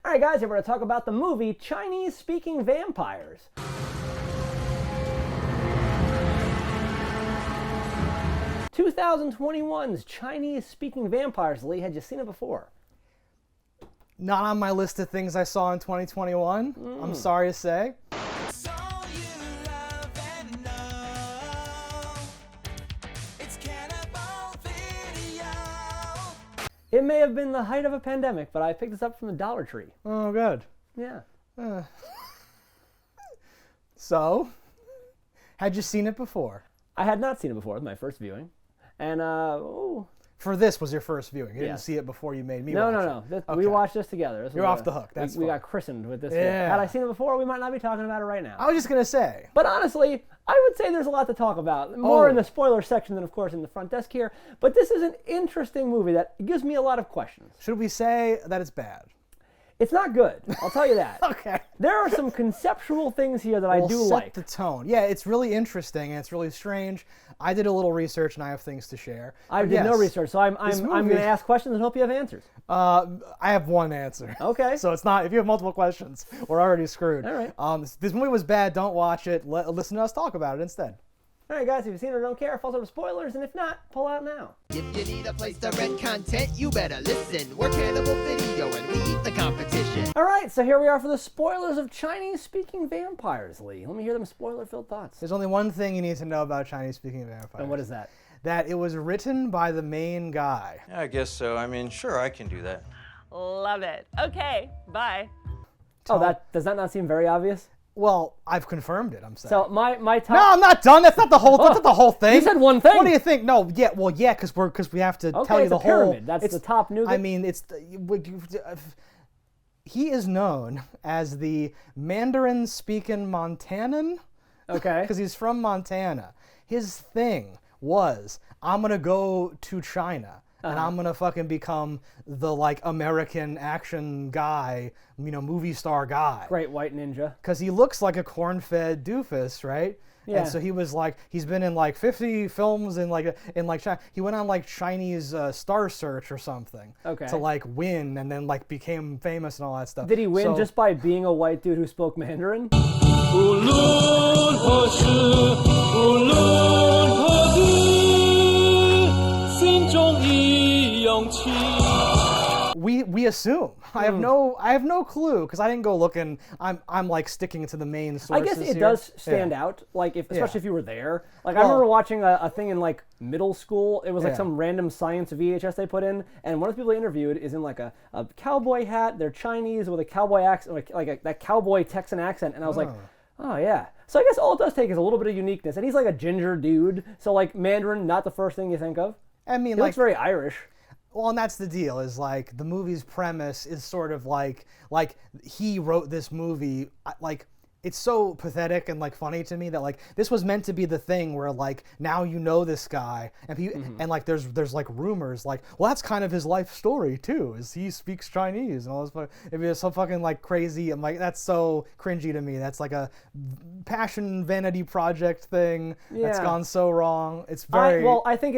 Alright guys, here we're going to talk about the movie Chinese-Speaking Vampires. 2021's Chinese-Speaking Vampires. Lee, had you seen it before? Not on my list of things I saw in 2021, I'm sorry to say. It may have been the height of a pandemic, but I picked this up from the Dollar Tree. Oh, good. Yeah. So, had you seen it before? I had not seen it before. It was my first viewing. And, For this was your first viewing. You didn't Yes. see it before you made me No, watch no, it. no. Okay. We watched this together. This You're was off the hook. That's we got fine. christened with this. Yeah. Had I seen it before, we might not be talking about it right now. I was just going to say. But honestly, I would say there's a lot to talk about. More in the spoiler section than, of course, in the front desk here. But this is an interesting movie that gives me a lot of questions. Should we say that it's bad? It's not good. I'll tell you that. Okay. There are some conceptual things here that I do set like. the tone. Yeah, it's really interesting and it's really strange. I did a little research and I have things to share. I did no research, so I'm going to ask questions and hope you have answers. I have one answer. Okay. So it's not, if you have multiple questions, we're already screwed. All right. This movie was bad. Don't watch it. Listen to us talk about it instead. All right, guys, if you've seen it or don't care, false over spoilers, and if not, pull out now. If you need a place to rent content, you better listen. We're Cannibal Video and we eat the competition. All right, so here we are for the spoilers of Chinese-Speaking Vampires, Lee. Let me hear them spoiler-filled thoughts. There's only one thing you need to know about Chinese-speaking vampires. And what is that? That it was written by the main guy. Yeah, I guess so. I mean, sure, I can do that. Love it. Okay, bye. Oh, does that not seem very obvious? Well, I've confirmed it, I'm saying. So my top... No, I'm not done. That's not the whole. That's not the whole thing. You said one thing. What do you think? No, yeah, well, yeah, because we have to tell you it's the a whole. pyramid. That's the top nougat. I mean, he is known as the Mandarin-speaking Montanan. Okay. Because he's from Montana. His thing was, I'm gonna go to China. And I'm gonna fucking become the like American action guy, movie star guy. Great white ninja. Because he looks like a corn-fed doofus, right? Yeah. And so he was like, he's been in like 50 films in China. He went on like Chinese Star Search or something. Okay. To like win, and then like became famous and all that stuff. Did he win just by being a white dude who spoke Mandarin? We assume. I have no clue because I didn't go looking. I'm like sticking to the main sources. I guess it here. does stand out, like especially if you were there. Like I Well- remember watching a thing in like middle school. It was like Yeah. some random science VHS they put in, and one of the people they interviewed is in like a cowboy hat. They're Chinese with a cowboy accent, like that cowboy Texan accent, and I was like, oh yeah. So I guess all it does take is a little bit of uniqueness, and he's like a ginger dude. So like Mandarin, not the first thing you think of. I mean, He like looks very Irish. Well, and that's the deal, is like the movie's premise is sort of like he wrote this movie, like it's so pathetic and like funny to me that like this was meant to be the thing where like now you know this guy and and like there's like rumors like, well, that's kind of his life story too, is he speaks Chinese and all this. It'd be so fucking like crazy. I'm like, that's so cringy to me. That's like a passion vanity project thing that's Yeah. gone so wrong. It's very I think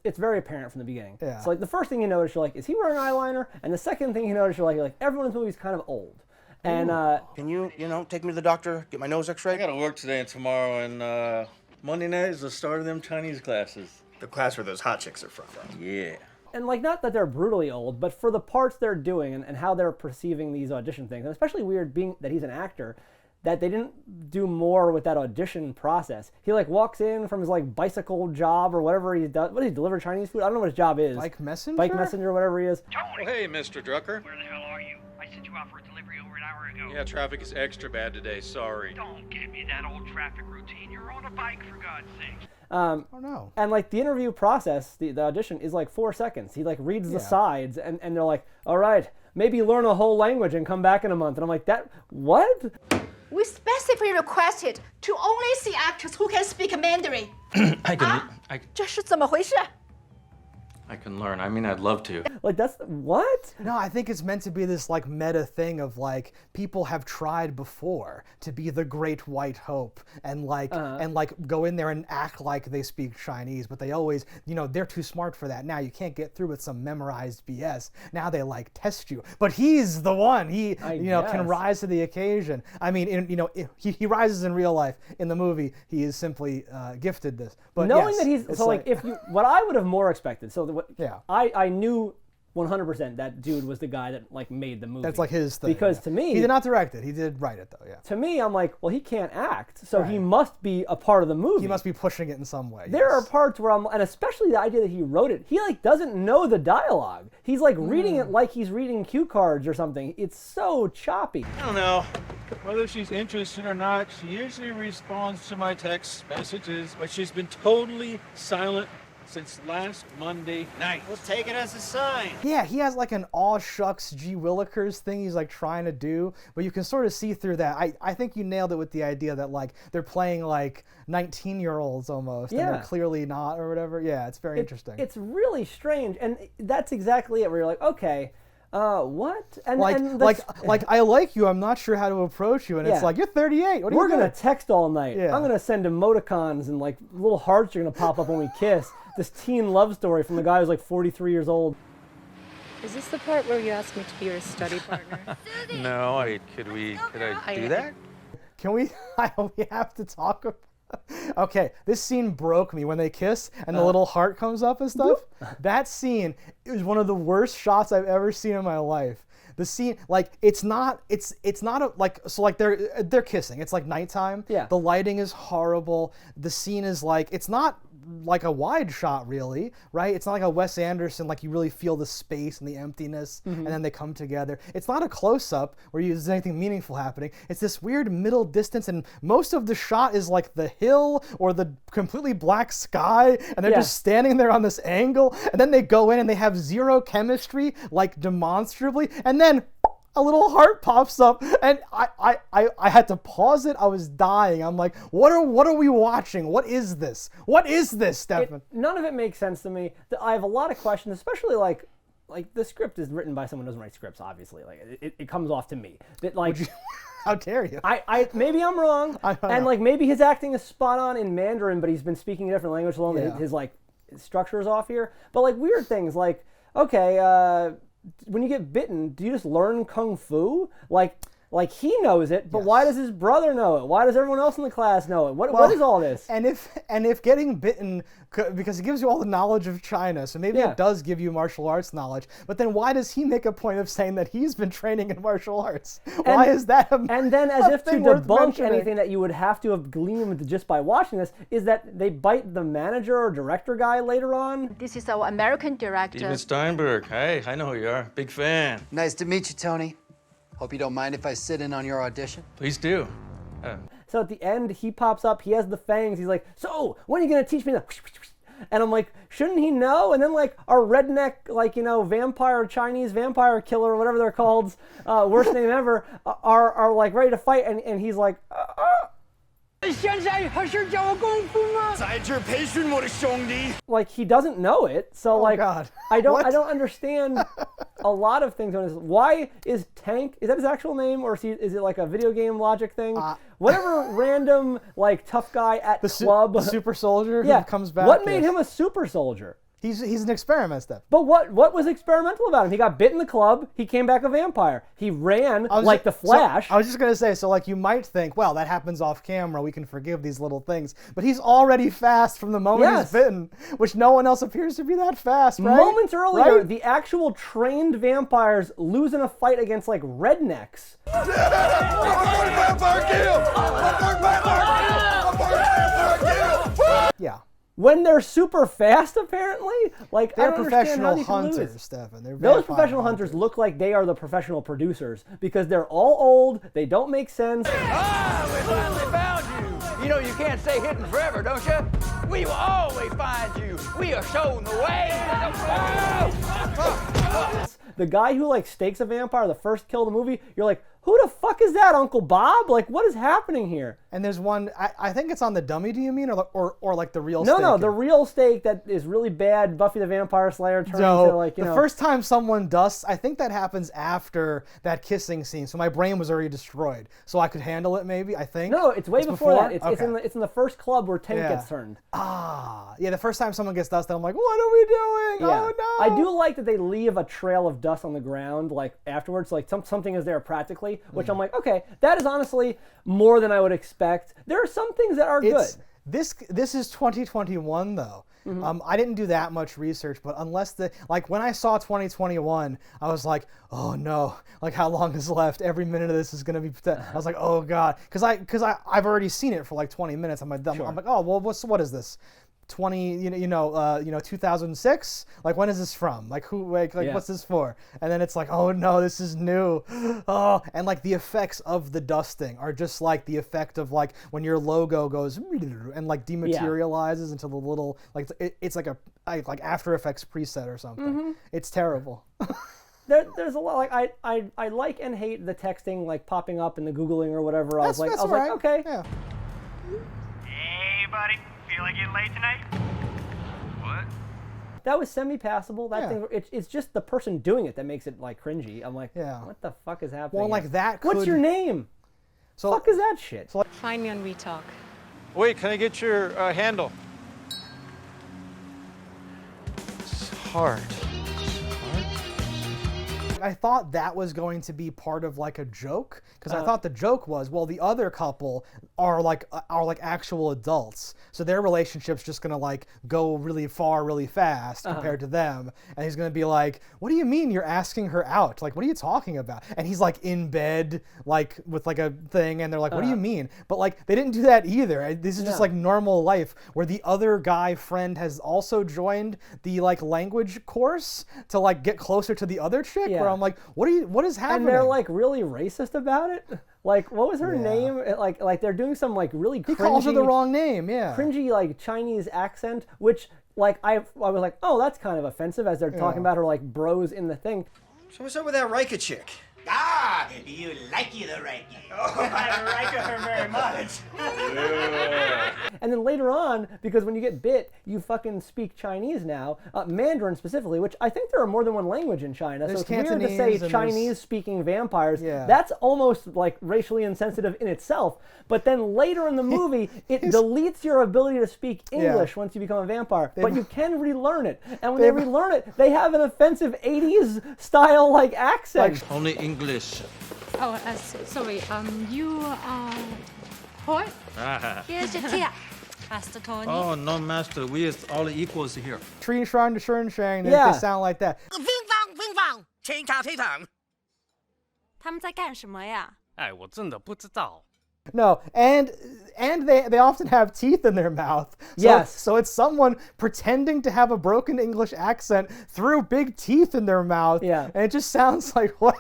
it's very apparent from the beginning. Yeah. So like the first thing you notice, you're like, is he wearing eyeliner? And the second thing you notice, you're like everyone in this movie is kind of old. And Can you take me to the doctor, get my nose I x-rayed? gotta work today and tomorrow, and Monday night is the start of them Chinese classes. The class where those hot chicks are from. Yeah. and like not that they're brutally old, but for the parts they're doing and how they're perceiving these audition things, and especially weird being that he's an actor, that they didn't do more with that audition process. He like walks in from his like bicycle job or whatever he does. What does he deliver Chinese food? I don't know what his job is. Bike messenger? Bike messenger, whatever he is. Oh, hey, Mr. Drucker. Where the hell are you? I sent you out for a delivery over an hour ago. Yeah, traffic is extra bad today. Sorry. Don't give me that old traffic routine. You're on a bike, for God's sake. Oh no. And like the interview process, the audition is like 4 seconds. He like reads the sides and they're like, all right, maybe learn a whole language and come back in a month. And I'm like, what? We specifically requested to only see actors who can speak Mandarin. I can. 这是怎么回事？ I can learn. I mean, I'd love to. Like that's what? No, I think it's meant to be this like meta thing of like people have tried before to be the great white hope and like go in there and act like they speak Chinese, but they always, they're too smart for that. Now you can't get through with some memorized BS. Now they like test you. But he's the one. He can rise to the occasion. I mean, he rises in real life. In the movie, he is simply gifted this. But knowing yes, that he's so like what I would have more expected. So I knew 100% that dude was the guy that like made the movie. That's like his thing. Because to me, he did not direct it. He did write it though. Yeah. To me, I'm like, well, he can't act, so he must be a part of the movie. He must be pushing it in some way. There are parts where and especially the idea that he wrote it, he like doesn't know the dialogue. He's like reading it like he's reading cue cards or something. It's so choppy. I don't know. Whether she's interested or not, she usually responds to my text messages, but she's been totally silent since last Monday night. We'll take it as a sign. Yeah, he has like an aw shucks G Willikers thing he's like trying to do, but you can sort of see through that. I think you nailed it with the idea that like they're playing like 19-year-olds almost, and they're clearly not or whatever. Yeah, it's very interesting. It's really strange, and that's exactly it. Where you're like, okay. What? And like I like you. I'm not sure how to approach you, and it's like you're 38. What are We're you gonna text all night. Yeah. I'm gonna send emoticons and like little hearts are gonna pop up when we kiss. This teen love story from the guy who's like 43 years old. Is this the part where you asked me to be your study partner? No, could I do that? Can we? We have to talk about. Okay, this scene broke me when they kiss and the little heart comes up and stuff. That scene is one of the worst shots I've ever seen in my life. The scene, like, it's not they're kissing. It's like nighttime. Yeah. The lighting is horrible. The scene is like, it's not like a wide shot really, right? It's not like a Wes Anderson, like you really feel the space and the emptiness and then they come together. It's not a close-up where there's anything meaningful happening. It's this weird middle distance, and most of the shot is like the hill or the completely black sky, and they're just standing there on this angle, and then they go in and they have zero chemistry, like demonstrably, and then a little heart pops up, and I had to pause it. I was dying. I'm like, what are we watching? What is this? What is this, Stefan? None of it makes sense to me. I have a lot of questions, especially like the script is written by someone who doesn't write scripts. Obviously, like it comes off to me that like. How dare you? I maybe I'm wrong, and like maybe his acting is spot on in Mandarin, but he's been speaking a different language alone. His like structure is off here. But like weird things, like okay. When you get bitten, do you just learn kung fu? Like he knows it, but why does his brother know it? Why does everyone else in the class know it? What is all this? And if getting bitten, because it gives you all the knowledge of China, so maybe it does give you martial arts knowledge. But then why does he make a point of saying that he's been training in martial arts? Why is that? And then, as if to debunk anything that you would have to have gleaned just by watching this, is that they bite the manager or director guy later on. This is our American director. Steven Steinberg. Hey, I know who you are. Big fan. Nice to meet you, Tony. Hope you don't mind if I sit in on your audition. Please do. So at the end, he pops up. He has the fangs. He's like, "So when are you gonna teach me that?" And I'm like, shouldn't he know? And then like our redneck, like vampire, Chinese vampire killer, or whatever they're called, worst name ever, are like ready to fight, and he's like. Like he doesn't know it, so like God. I don't understand a lot of things on this. Why is Tank? Is that his actual name, or is it like a video game logic thing? Whatever random like tough guy at the club, the super soldier who comes back. What made him a super soldier? He's an experiment, Steph. But what was experimental about him? He got bit in the club. He came back a vampire. He ran like the Flash. I was just gonna say, so like you might think, well, that happens off camera. We can forgive these little things. But he's already fast from the moment he's bitten, which no one else appears to be that fast, right? Moments earlier, the actual trained vampires lose in a fight against like rednecks. Yeah. When they're super fast, apparently, like they're I don't understand how professional they can hunters, lose. Stefan. Those professional hunters look like they are the professional producers because they're all old. They don't make sense. Ah, we finally found you. You know you can't stay hidden forever, don't you? We will always find you. We are showing the way. the guy who like stakes a vampire, the first kill of the movie, you're like, who the fuck is that, Uncle Bob? Like, what is happening here? And there's one, I think it's on the dummy, do you mean? Or like the real No, steak? no, the real steak that is really bad, Buffy the Vampire Slayer turns into like, the first time someone dusts, I think that happens after that kissing scene. So my brain was already destroyed. So I could handle it maybe, I think. No, it's way before that. It's, okay. it's in the first club where Tank gets turned. Ah, yeah, the first time someone gets dusted, I'm like, what are we doing? Yeah. Oh no! I do like that they leave a trail of dust on the ground, like afterwards, like something is there practically, which I'm like, okay, that is honestly more than I would expect. There are some things that are good. This is 2021 though. I didn't do that much research, but when I saw 2021, I was like, oh no, like how long is left? Every minute of this is gonna be. I was like, oh god, because I've already seen it for like 20 minutes. I'm like, oh well, what is this? 2006, like when is this from, like who, like what's this for? And then it's like, oh no, this is new. Oh, and like the effects of the dusting are just like the effect of like when your logo goes and like dematerializes into the little, like it's like a like After Effects preset or something. It's terrible. There's a lot, like I like and hate the texting like popping up and the Googling or whatever. I was like, okay. Yeah. Hey, buddy. Feel like getting late tonight? What? That was semi-passable. That thing, it's just the person doing it that makes it like cringy. I'm like, what the fuck is happening? Well, like that. What's your name? So fuck is that shit? So, find me on WeTalk. Wait, can I get your handle? It's hard. I thought that was going to be part of like a joke, because I thought the joke was, well, the other couple are like actual adults, so their relationship's just gonna like go really far really fast compared to them, and he's gonna be like, what do you mean you're asking her out? Like, what are you talking about? And he's like in bed like with like a thing, and they're like, what do you mean? But like they didn't do that either. This is just like normal life, where the other guy friend has also joined the like language course to like get closer to the other chick, where I'm like, what is happening? And they're like really racist about it. Like, what was her name? Like they're doing some like really cringy, he calls her the wrong name, cringy like Chinese accent, which like I was like, oh, that's kind of offensive, as they're talking about her like bros in the thing. So what's up with that Reika chick? Ah, you like the Reiki. Oh, I like her very much. And then later on, because when you get bit, you fucking speak Chinese now, Mandarin specifically, which I think there are more than one language in China. There's so it's weird to say Chinese-speaking vampires. Yeah. That's almost like racially insensitive in itself. But then later in the movie, it deletes your ability to speak English once you become a vampire. But you can relearn it. And when they relearn it, they have an offensive 80s style like accent. Like, only English. Oh, sorry. You are what? Here's your tea. Master Tony. Oh, no, master. We are all equals here. Tree Shrine to Shern Shang, they sound like that. 清茶推搪。他们在干什么呀？哎，我真的不知道。 No, and they often have teeth in their mouth. So it's someone pretending to have a broken English accent through big teeth in their mouth. Yeah. And it just sounds like, what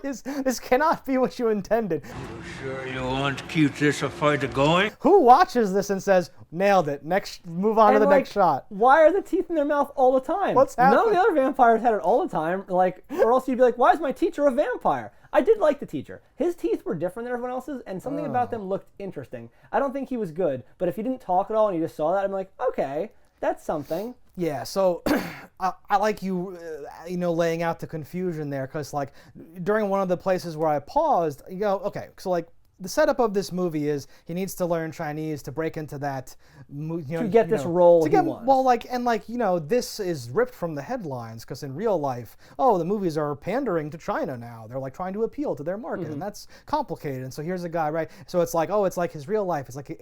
is this? Cannot be what you intended. You sure you want to keep this fight going? Who watches this and says, nailed it, move on to the next shot? Why are the teeth in their mouth all the time? What's happening? None of the other vampires had it all the time, like, or else you'd be like, why is my teacher a vampire? I did like the teacher. His teeth were different than everyone else's, and something about them looked interesting. I don't think he was good, but if he didn't talk at all and you just saw that, I'm like, okay, that's something. Yeah, so I like you, laying out the confusion there, because like during one of the places where I paused, okay, so like the setup of this movie is he needs to learn Chinese to break into that, to get this role he wants. Well, this is ripped from the headlines, because in real life, the movies are pandering to China now. They're like trying to appeal to their market, and that's complicated. And so here's a guy, right? So it's like, it's like his real life. It's like,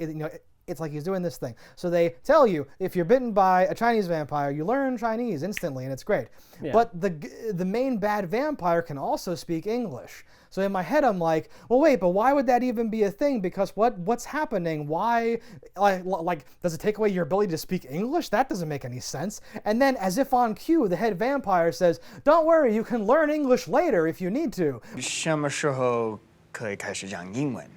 it's like he's doing this thing. So they tell you, if you're bitten by a Chinese vampire, you learn Chinese instantly, and it's great. Yeah. But the main bad vampire can also speak English. So in my head, I'm like, well, wait, but why would that even be a thing? Because what's happening? Why, like, does it take away your ability to speak English? That doesn't make any sense. And then, as if on cue, the head vampire says, don't worry, you can learn English later if you need to. 什么时候可以开始讲英文？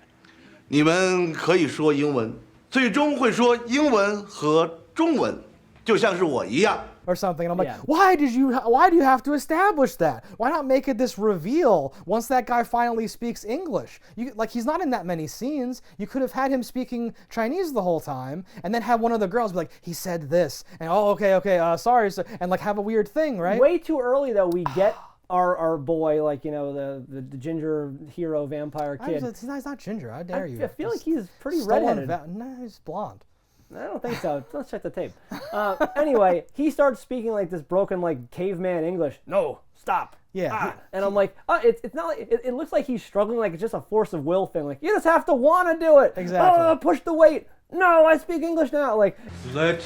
你们可以说英文，最终会说英文和中文，就像是我一样。or something. And I'm like, Yeah. why do you have to establish that? Why not make it this reveal once that guy finally speaks English? He's not in that many scenes. You could have had him speaking Chinese the whole time, and then have one of the girls be like, he said this, and okay, sorry, sir, and like have a weird thing, right? Way too early though. We get our boy, like, you know, the ginger hero vampire kid. He's not ginger. How dare you? I feel like he's pretty Stolen redheaded. No, he's blonde. I don't think so. Let's check the tape. Anyway, he starts speaking like this broken, like, caveman English. No, stop. Yeah. And I'm like, it's not like, it looks like he's struggling, like it's just a force of will thing. Like, you just have to want to do it. Exactly. Push the weight. No, I speak English now. Like, Let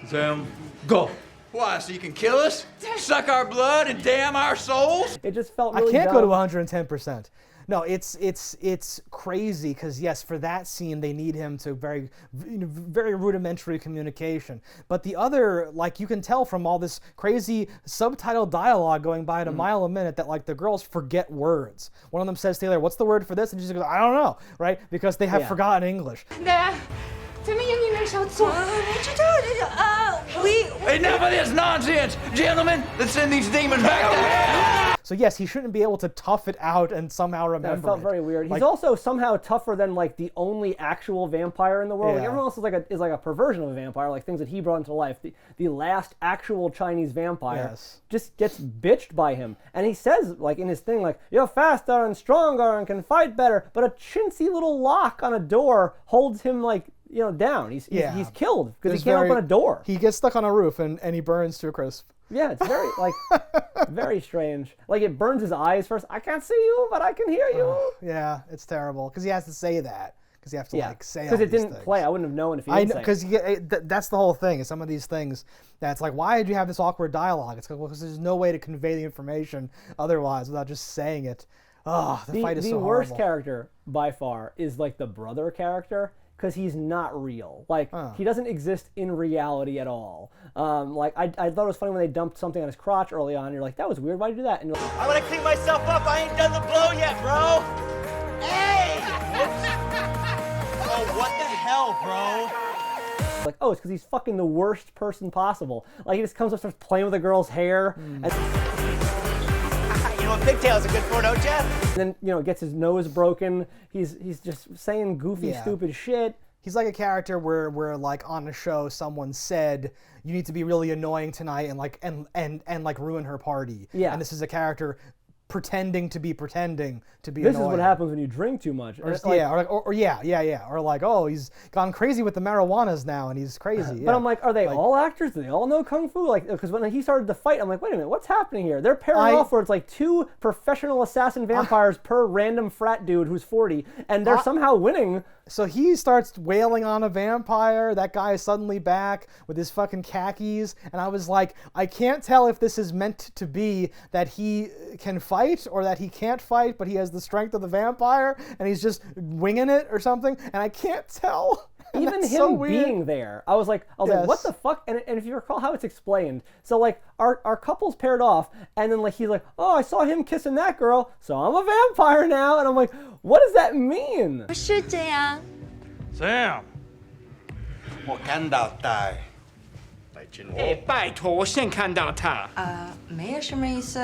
them go. Why, so you can kill us? Suck our blood and damn our souls? it just felt really I can't dumb. go to 110%. No, it's crazy because yes, for that scene they need him to very rudimentary communication. But the other, like, you can tell from all this crazy subtitled dialogue going by at a mile a minute that like the girls forget words. One of them says, "Taylor, what's the word for this?" And she just goes, "I don't know," right? Because they have forgotten English. Enough of this nonsense! Gentlemen, let's send these demons back to hell! So yes, he shouldn't be able to tough it out and somehow remember It felt very weird. He's also somehow tougher than like the only actual vampire in the world. Like, Yeah. everyone else is like a perversion of a vampire, like things that he brought into life. The last actual Chinese vampire just gets bitched by him, and he says like in his thing like, "You're faster and stronger and can fight better," but a chintzy little lock on a door holds him like, you know, down. He's killed because he can't open a door. He gets stuck on a roof and he burns to a crisp. Yeah, it's very like very strange. Like it burns his eyes first. I can't see you, but I can hear you. Yeah, it's terrible because he has to say that because you have to like say all because it these didn't things. play. I wouldn't have known if he didn't say it. Because that's the whole thing. Is some of these things that's like, why did you have this awkward dialogue? It's because there's no way to convey the information otherwise without just saying it. Oh, the fight is so the worst horrible. character by far is like the brother character. Because he's not real. Like, he doesn't exist in reality at all. Like, I thought it was funny when they dumped something on his crotch early on. You're like, that was weird. Why'd you do that? And you're like, I want to clean myself up. I ain't done the blow yet, bro. Hey! Oh, what the hell, bro? like, oh, it's because he's fucking the worst person possible. Like, he just comes up, starts playing with a girl's hair. And You know what pigtails are good for, don't ya? then, you know, gets his nose broken. He's just saying goofy, stupid shit. He's like a character where like on a show someone said you need to be really annoying tonight and like and like ruin her party. Yeah. And this is a character pretending to be This annoying. is what happens when you drink too much. Or like, oh, he's gone crazy with the marijuanas now and he's crazy. But I'm like, are they all actors? Do they all know kung fu? Like, because when he started the fight, I'm like, wait a minute, what's happening here? They're pairing off where it's like 2 professional assassin vampires per random frat dude who's 40, and they're somehow winning. So he starts wailing on a vampire. That guy is suddenly back with his fucking khakis. And I was like, I can't tell if this is meant to be that he can fight or that he can't fight, but he has the strength of the vampire and he's just winging it or something. And I can't tell. And Even that's him so weird. being there, I was like, what the fuck? And if you recall how it's explained, so like our couple's paired off, and then like he's like, oh, I saw him kissing that girl, so I'm a vampire now, and I'm like, what does that mean? 不是这样。 Sam. 我看到他来见我。哎，拜托，我现在看到他。没有什么意思。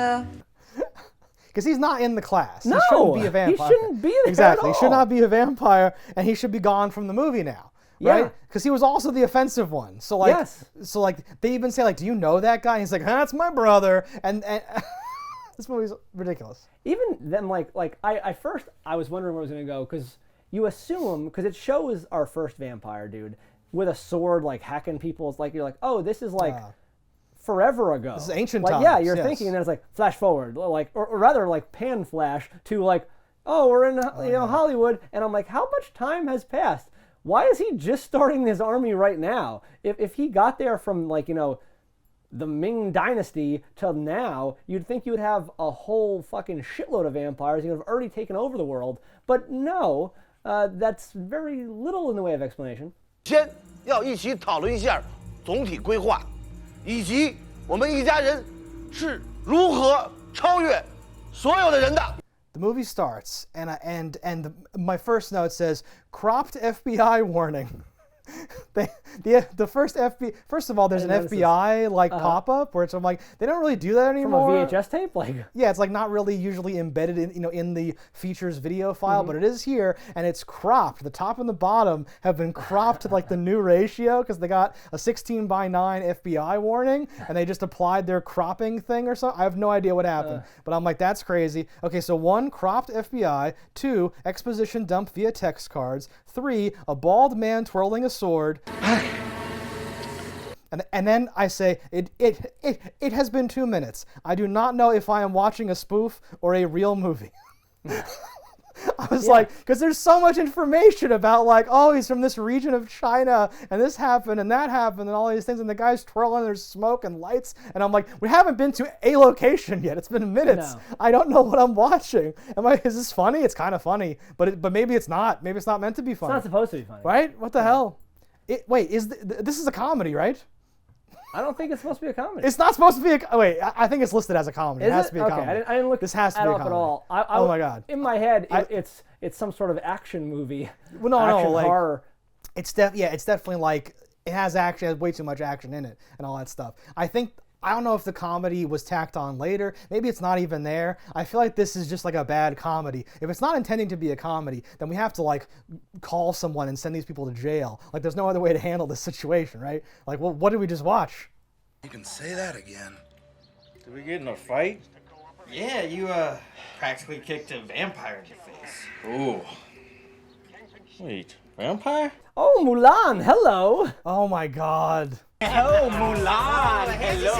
Because he's not in the class. No, he shouldn't be a vampire. he shouldn't be there Exactly. at He should all. not be a vampire, and he should be gone from the movie now. Right? Yeah. Because he was also the offensive one. So like, Yes. so like they even say like, do you know that guy? And he's like, that's my brother. And this movie's ridiculous. Even then, like I first I was wondering where it was gonna go, because you assume, because it shows our first vampire dude with a sword like hacking people. It's like you're like, oh, this is like forever ago. This is ancient like, times, yeah, you're yes. thinking, and then it's like flash forward, like or rather like pan flash to like, oh, we're in Hollywood, and I'm like, how much time has passed? Why is he just starting his army right now? If he got there from like, you know, the Ming Dynasty till now, you'd think you would have a whole fucking shitload of vampires. You'd have already taken over the world. But no, that's very little in the way of explanation. 先要一起讨论一下总体规划，以及我们一家人是如何超越所有的人的。 The movie starts, and my first note says, cropped FBI warning. the first FBI. First of all, there's an FBI like pop-up where it's I'm like they don't really do that anymore. From a VHS tape, like yeah, it's like not really usually embedded in in the features video file, but it is here and it's cropped. The top and the bottom have been cropped to like the new ratio because they got a 16:9 FBI warning and they just applied their cropping thing or something. I have no idea what happened, but I'm like that's crazy. Okay, so 1, cropped FBI. 2, exposition dump via text cards. 3, a bald man twirling a sword. And then I say, it has been 2 minutes. I do not know if I am watching a spoof or a real movie. I was like, because there's so much information about like, oh, he's from this region of China, and this happened, and that happened, and all these things, and the guy's twirling, there's smoke and lights, and I'm like, we haven't been to a location yet. It's been minutes. No. I don't know what I'm watching. Is this funny? It's kind of funny, but maybe it's not. Maybe it's not meant to be funny. It's not supposed to be funny. Right? What the hell? Wait, this is a comedy, right? I don't think it's supposed to be a comedy. It's not supposed to be a... Wait, I think it's listed as a comedy. It has to be a comedy. I didn't look this has to be a comedy. at all. Oh my God. In my head, it's some sort of action movie. Well, no, like, horror. It's definitely like... It has way too much action in it and all that stuff. I don't know if the comedy was tacked on later. Maybe it's not even there. I feel like this is just like a bad comedy. If it's not intending to be a comedy, then we have to like call someone and send these people to jail. Like there's no other way to handle this situation, right? Like, well, what did we just watch? You can say that again. Did we get in a fight? Yeah, you practically kicked a vampire in the face. Ooh. Wait, vampire? Oh, Mulan, hello. Oh my God. Oh, Mulan! Hello!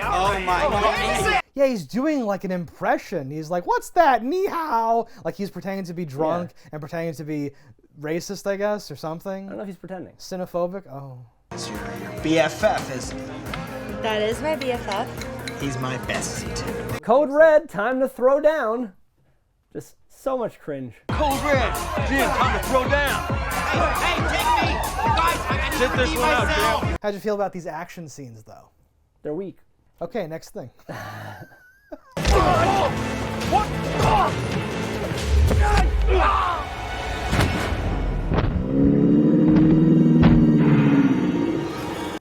Oh my God! Yeah, he's doing like an impression. He's like, "What's that? Ni hao!" Like he's pretending to be drunk and pretending to be racist, I guess, or something. I don't know if he's pretending. Xenophobic. Oh. It's your BFF, isn't it? That is my BFF. He's my bestie too. Code Red, time to throw down. Just so much cringe. Code Red, Jim, time to throw down. Hey, take me! Guys, I need Sit to this be one out, myself! Jim. How'd you feel about these action scenes, though? They're weak. Okay, next thing.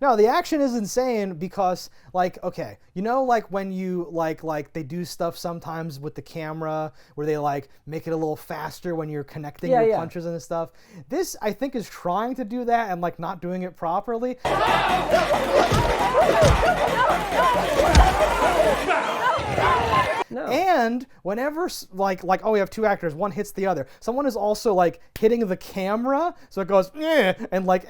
No, the action is insane because, like, okay, you know, like when you, like they do stuff sometimes with the camera where they, like, make it a little faster when you're connecting your punches and stuff. This, I think, is trying to do that and, like, not doing it properly. No. And whenever, like, oh, we have 2 actors, one hits the other. Someone is also, like, hitting the camera, so it goes, and like,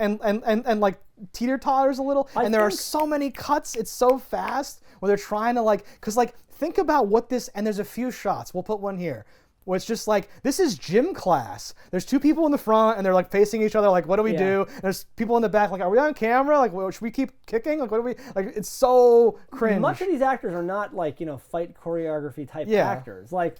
teeter-totters a little. And there are so many cuts, it's so fast, where they're trying to, like, because, like, think about what this, and there's a few shots, we'll put one here, where it's just like, this is gym class. There's 2 people in the front, and they're, like, facing each other, like, what do we do? And there's people in the back, like, are we on camera? Like, should we keep kicking? Like, what do we, like, it's so cringe. Much of these actors are not, like, you know, fight choreography type actors. Like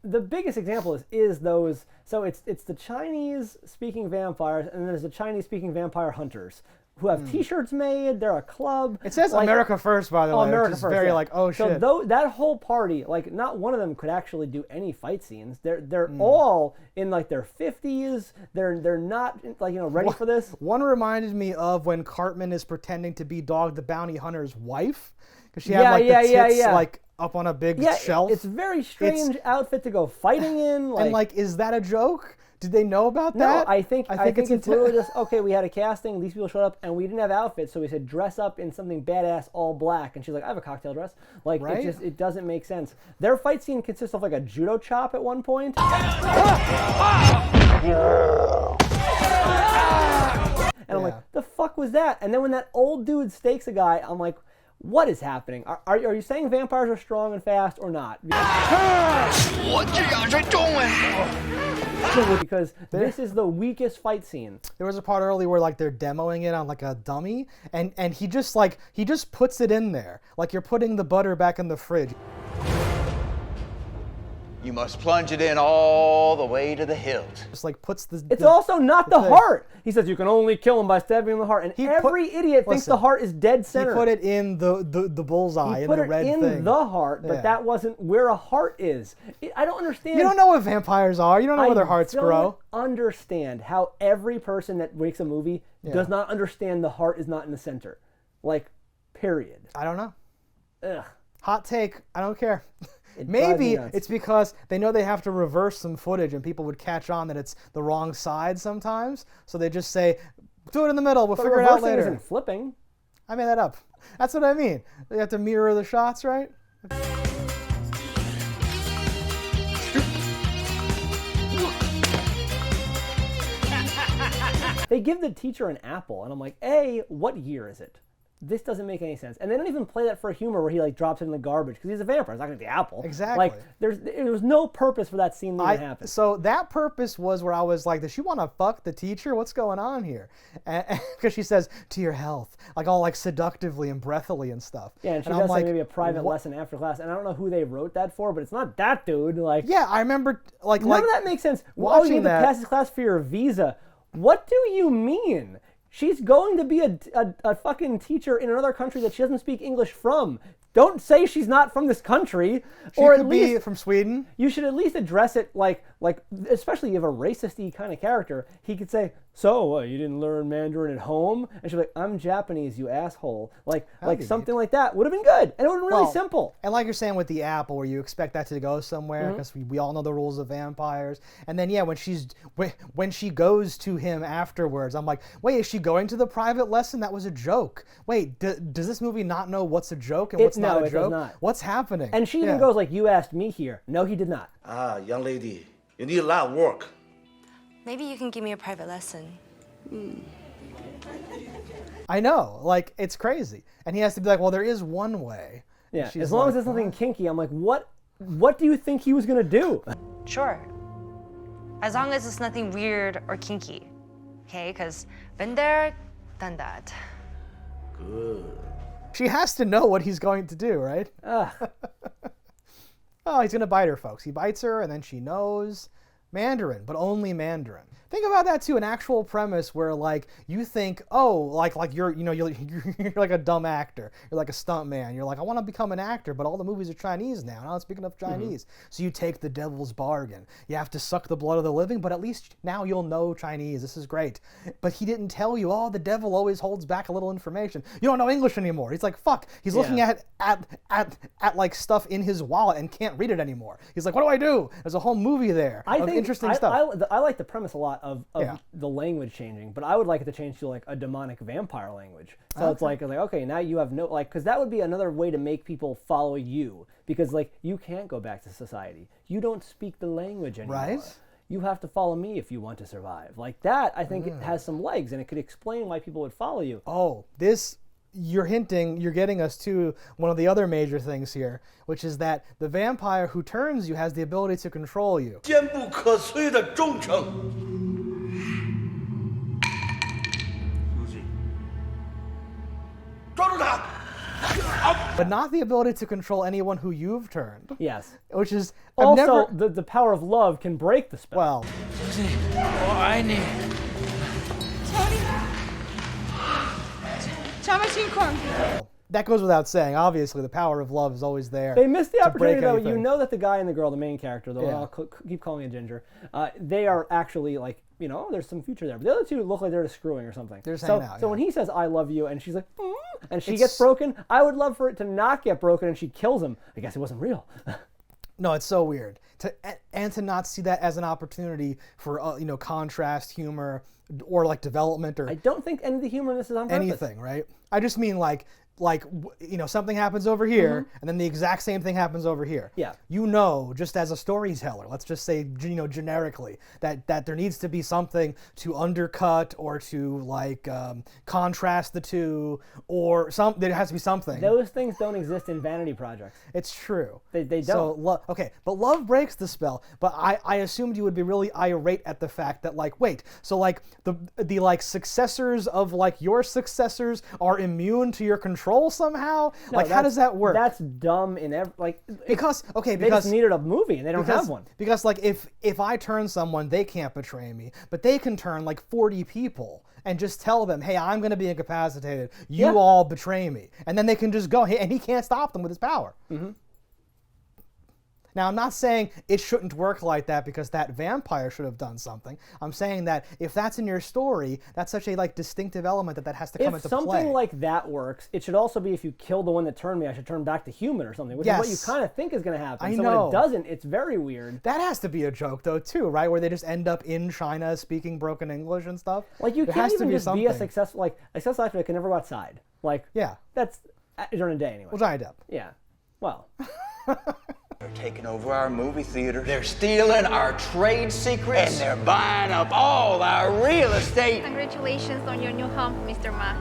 the biggest example is those, so it's the Chinese-speaking vampires, and there's the Chinese-speaking vampire hunters, who have T-shirts made. They're a club. It says like, America First, by the way. America which is First, very like, oh shit. So that whole party, like, not one of them could actually do any fight scenes. They're all in like their 50s. They're not like, you know, ready for this. One reminded me of when Cartman is pretending to be Dog the Bounty Hunter's wife, because she had like the tits like up on a big shelf. It's a very strange outfit to go fighting in. Like, and like, is that a joke? Did they know about that? No, I think it's literally just, okay, we had a casting, these people showed up, and we didn't have outfits, so we said dress up in something badass, all black. And she's like, I have a cocktail dress. Like, it doesn't make sense. Their fight scene consists of like a judo chop at one point. And I'm like, the fuck was that? And then when that old dude stakes a guy, I'm like, what is happening? Are you saying vampires are strong and fast or not? Because this is the weakest fight scene. There was a part early where like they're demoing it on like a dummy, and he just puts it in there like you're putting the butter back in the fridge. You must plunge it in all the way to the hilt. Just like puts the. It's also not the heart. He says you can only kill him by stabbing him in the heart, and every idiot thinks the heart is dead center. He put it in the bullseye, in the red thing. He put it in the heart, but that wasn't where a heart is. I don't understand. You don't know what vampires are. You don't know where their hearts grow. I don't understand how every person that makes a movie does not understand the heart is not in the center. Like, period. I don't know. Ugh. Hot take. I don't care. It Maybe it's because they know they have to reverse some footage and people would catch on that it's the wrong side sometimes. So they just say, do it in the middle. We'll figure it out later. Isn't flipping. I made that up. That's what I mean. They have to mirror the shots, right? They give the teacher an apple, and I'm like, A, what year is it? This doesn't make any sense. And they don't even play that for humor where he like drops it in the garbage because he's a vampire. He's not going to get the apple. Exactly. Like there was no purpose for that scene to even happen. So that purpose was where I was like, does she want to fuck the teacher? What's going on here? Because she says, to your health, like all like seductively and breathily and stuff. Yeah, and she does like maybe a private lesson after class. And I don't know who they wrote that for, but it's not that dude. Like, yeah, I remember like none of that makes sense. Oh, you need to pass this class for your visa. What do you mean? She's going to be a fucking teacher in another country that she doesn't speak English from. Don't say she's not from this country. She could be from Sweden. You should at least address it like especially if you have a racist-y kind of character. He could say, so you didn't learn Mandarin at home? And she'd be like, I'm Japanese, you asshole. Like something like that would have been good. And it would have been really simple. And like you're saying with the apple, where you expect that to go somewhere, because we all know the rules of vampires. And then, yeah, when she goes to him afterwards, I'm like, wait, is she going to the private lesson? That was a joke. Wait, does this movie not know what's a joke and what's not a joke? Does not. What's happening? And she even goes like, you asked me here. No, he did not. Young lady, you need a lot of work. Maybe you can give me a private lesson. I know, like, it's crazy. And he has to be like, well, there is one way. Yeah, as long as it's nothing kinky, I'm like, what do you think he was going to do? Sure. As long as it's nothing weird or kinky. Okay, because been there, done that. Good. She has to know what he's going to do, right? Oh, he's going to bite her, folks. He bites her, and then she knows Mandarin, but only Mandarin. Think about that too, an actual premise where like you think, oh, like you're like a dumb actor. You're like a stunt man. You're like, I want to become an actor, but all the movies are Chinese now. Now I'm speaking of Chinese. So you take the devil's bargain. You have to suck the blood of the living, but at least now you'll know Chinese. This is great. But he didn't tell you, oh, the devil always holds back a little information. You don't know English anymore. He's like, fuck. He's looking at like stuff in his wallet and can't read it anymore. He's like, what do I do? There's a whole movie there of interesting stuff. I like the premise a lot of the language changing, but I would like it to change to like a demonic vampire language. So it's like, okay, now you have no, like, because that would be another way to make people follow you, because like you can't go back to society. You don't speak the language anymore. Right. You have to follow me if you want to survive. Like that, I think it has some legs, and it could explain why people would follow you. Oh, you're getting us to one of the other major things here, which is that the vampire who turns you has the ability to control you. 坚不可摧的忠诚。抓住他！ But not the ability to control anyone who you've turned. Yes. Which is also the power of love can break the spell. Well. That goes without saying. Obviously, the power of love is always there. They missed the opportunity, though. You know that the guy and the girl, the main character, though I'll keep calling it Ginger, they are actually like, there's some future there. But the other two look like they're just screwing or something. They're just hanging out. So when he says, I love you, and she's like, and she gets broken, I would love for it to not get broken and she kills him. I guess it wasn't real. No, it's so weird. To not see that as an opportunity for, contrast, humor, or like development, or I don't think any of the humor in this is on purpose. Anything, right? I just mean like something happens over here, and then the exact same thing happens over here. Yeah. Just as a storyteller, let's just say, generically, that there needs to be something to undercut or to like contrast the two, or there has to be something. Those things don't exist in vanity projects. It's true. They don't. So but love breaks the spell. But I assumed you would be really irate at the fact that like, wait, so like the like successors of like your successors are immune to your control. control somehow? No, Like, how does that work? That's dumb in every, like, because they just needed a movie and they don't have one. Because like if I turn someone, they can't betray me, but they can turn like 40 people and just tell them, hey, I'm going to be incapacitated. You all betray me, and then they can just go, and he can't stop them with his power. Mm-hmm. Now, I'm not saying it shouldn't work like that because that vampire should have done something. I'm saying that if that's in your story, that's such a like distinctive element that has to come into play. If something like that works, it should also be if you kill the one that turned me, I should turn back to human or something, which is what you kind of think is going to happen. I so know. when it doesn't, it's very weird. That has to be a joke though too, right? Where they just end up in China speaking broken English and stuff. Like you can't even just be a successful actor that can never go outside. Like that's during the day anyway. Well, Johnny Depp. Yeah. Well. They're taking over our movie theaters. They're stealing our trade secrets. And they're buying up all our real estate. Congratulations on your new home, Mr. Ma.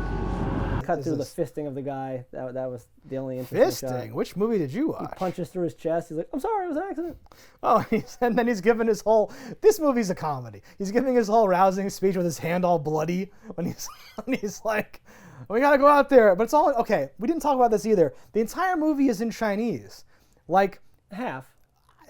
Cut through the fisting of the guy. That was the only interesting Fisting? shot. Which movie did you watch? He punches through his chest. He's like, I'm sorry, it was an accident. Oh, and then he's giving his whole, this movie's a comedy. He's giving his whole rousing speech with his hand all bloody when he's like, we gotta go out there. But it's all, okay, we didn't talk about this either. The entire movie is in Chinese. Like, half.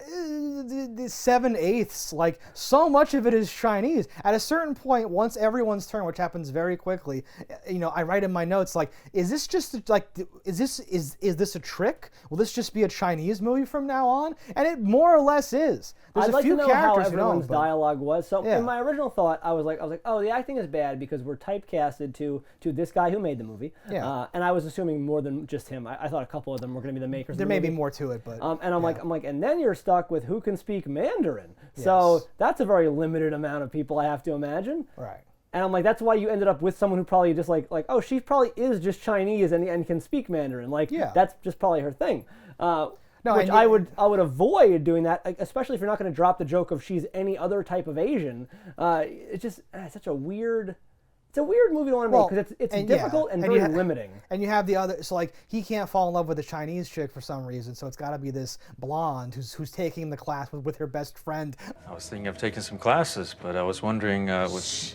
7/8, like so much of it is Chinese. At a certain point, once everyone's turn, which happens very quickly, I write in my notes like, is this just like, is this a trick? Will this just be a Chinese movie from now on? And it more or less is. There's I'd a like few to know how characters everyone's dialogue was. So Yeah. in my original thought, I was like, oh, the acting is bad because we're typecasted to this guy who made the movie. Yeah. And I was assuming more than just him. I thought a couple of them were going to be the makers. There of the may movie. be more to it, but and I'm like, and then you're stuck with who can speak Mandarin. So that's a very limited amount of people, I have to imagine. Right. And I'm like, that's why you ended up with someone who probably just like, oh, she probably is just Chinese and can speak Mandarin. Like, that's just probably her thing. Which I would avoid doing that, especially if you're not going to drop the joke of she's any other type of Asian. It's just such a weird. It's a weird movie to want to make because it's difficult and very limiting. And you have the other, so like he can't fall in love with a Chinese chick for some reason, so it's got to be this blonde who's taking the class with her best friend. I was thinking of taking some classes, but I was wondering with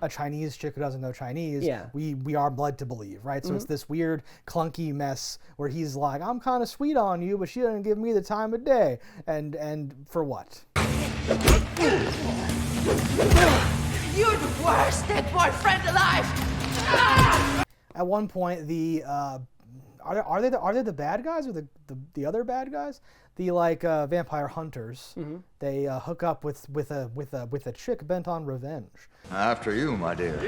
a Chinese chick who doesn't know Chinese, we are led to believe, right? So it's this weird, clunky mess where he's like, I'm kind of sweet on you, but she doesn't give me the time of day. And for what? You're the worst dead boyfriend alive! At one point, the are they the bad guys or the other bad guys? The like vampire hunters. They hook up with a chick bent on revenge. After you, my dear.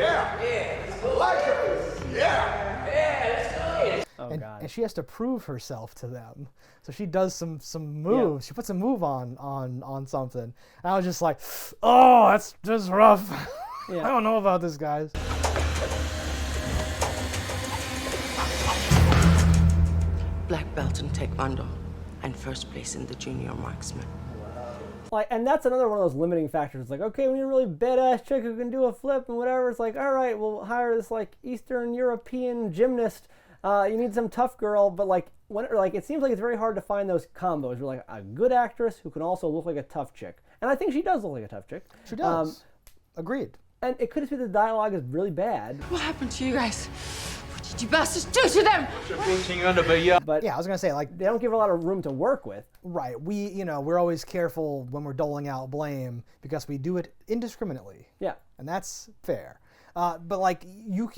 And she has to prove herself to them. So she does some moves. She puts a move on something. And I was just like, oh, that's just rough. I don't know about this, guys. Black belt in Taekwondo and first place in the junior marksman. Like, and that's another one of those limiting factors. It's like, okay, when you're a really badass chick who can do a flip and whatever, it's like, all right, we'll hire this like Eastern European gymnast. You need some tough girl, but like it seems like it's very hard to find those combos. Where like a good actress who can also look like a tough chick, and I think she does look like a tough chick. She does. Agreed. And it could just be the dialogue is really bad. What happened to you guys? What did you bastards do to them? But yeah, I was gonna say like they don't give her a lot of room to work with. Right. We're always careful when we're doling out blame because we do it indiscriminately. Yeah. And that's fair. But like you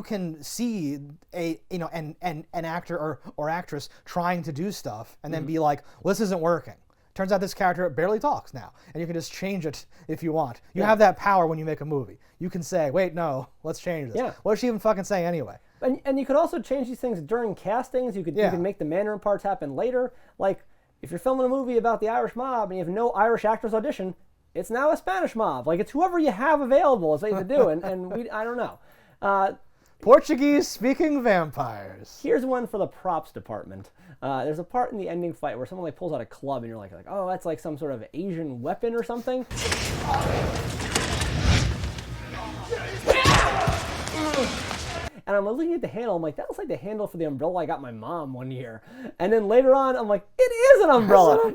can see an actor or actress trying to do stuff and then be like, well, this isn't working. Turns out this character barely talks now, and you can just change it if you want. You have that power when you make a movie. You can say, wait, no, let's change this. Yeah. What does she even fucking say anyway? And you could also change these things during castings. You could make the Mandarin parts happen later. Like if you're filming a movie about the Irish mob and you have no Irish actors audition, it's now a Spanish mob. Like it's whoever you have available is what you have to do. And I don't know. Portuguese-speaking vampires. Here's one for the props department. There's a part in the ending fight where someone like pulls out a club and you're like, oh, that's like some sort of Asian weapon or something. And I'm looking at the handle. I'm like, that looks like the handle for the umbrella I got my mom one year. And then later on, I'm like, it is an umbrella.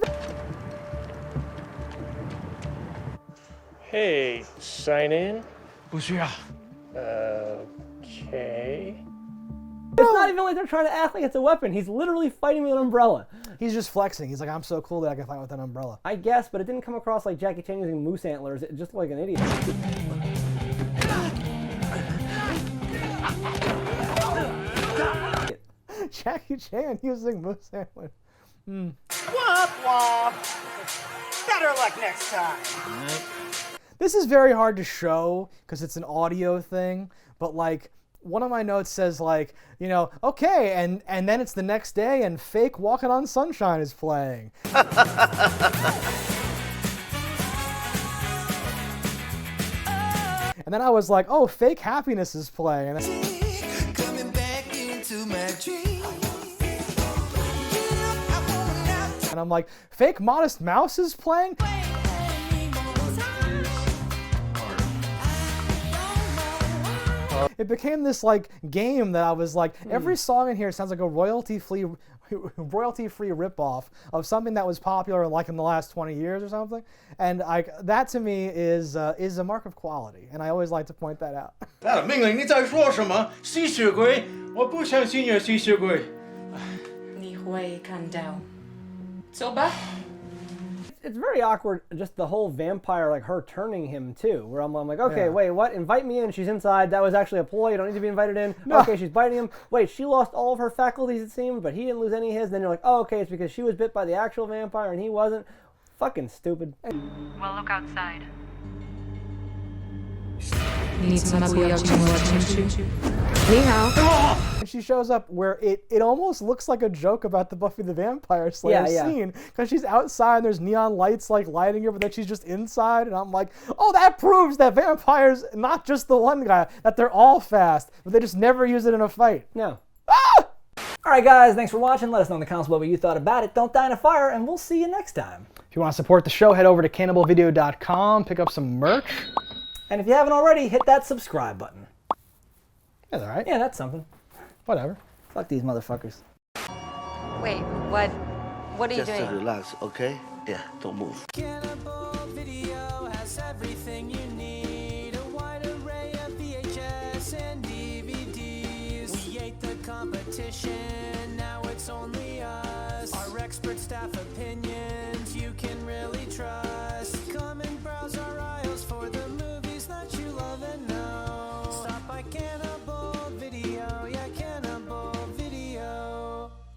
Hey, sign in. 不需要。Okay. It's not even like they're trying to act like it's a weapon. He's literally fighting with an umbrella. He's just flexing. He's like, I'm so cool that I can fight with an umbrella. I guess, but it didn't come across like Jackie Chan using moose antlers. It just like an idiot. Jackie Chan using moose antlers. Womp womp. Better luck next time. This is very hard to show because it's an audio thing, but like one of my notes says like, you know, okay, and then it's the next day and fake Walking on Sunshine is playing. And then I was like, oh, fake Happiness is playing. Coming back into my dream. And I'm like, fake Modest Mouse is playing? It became this like game that I was like, every song in here sounds like a royalty-free ripoff of something that was popular like in the last 20 years or something. And that to me is a mark of quality, and I always like to point that out. 命令你在说什么？吸血鬼？我不相信有吸血鬼。你会看到。走吧。It's very awkward, just the whole vampire, like her turning him too, where I'm like, okay, wait, what? Invite me in, she's inside, that was actually a ploy, you don't need to be invited in. No. Okay, she's biting him. Wait, she lost all of her faculties, it seemed, but he didn't lose any of his. And then you're like, oh, okay, it's because she was bit by the actual vampire and he wasn't. Fucking stupid. Well, look outside. Need some attention. And she shows up where it almost looks like a joke about the Buffy the Vampire Slayer scene, because she's outside and there's neon lights like lighting her, but then she's just inside, and I'm like, oh, that proves that vampires, not just the one guy, that they're all fast, but they just never use it in a fight. No. Ah! Alright guys, thanks for watching. Let us know in the comments below what you thought about it. Don't die in a fire, and we'll see you next time. If you want to support the show, head over to cannibalvideo.com, pick up some merch. And if you haven't already, hit that subscribe button. That's alright. Yeah, that's something. Whatever. Fuck these motherfuckers. Wait, what are you doing? Just relax, okay? Yeah, don't move. Cannibal Video has everything you need. A wide array of VHS and DVDs. We ate the competition, now it's only us. Our expert staff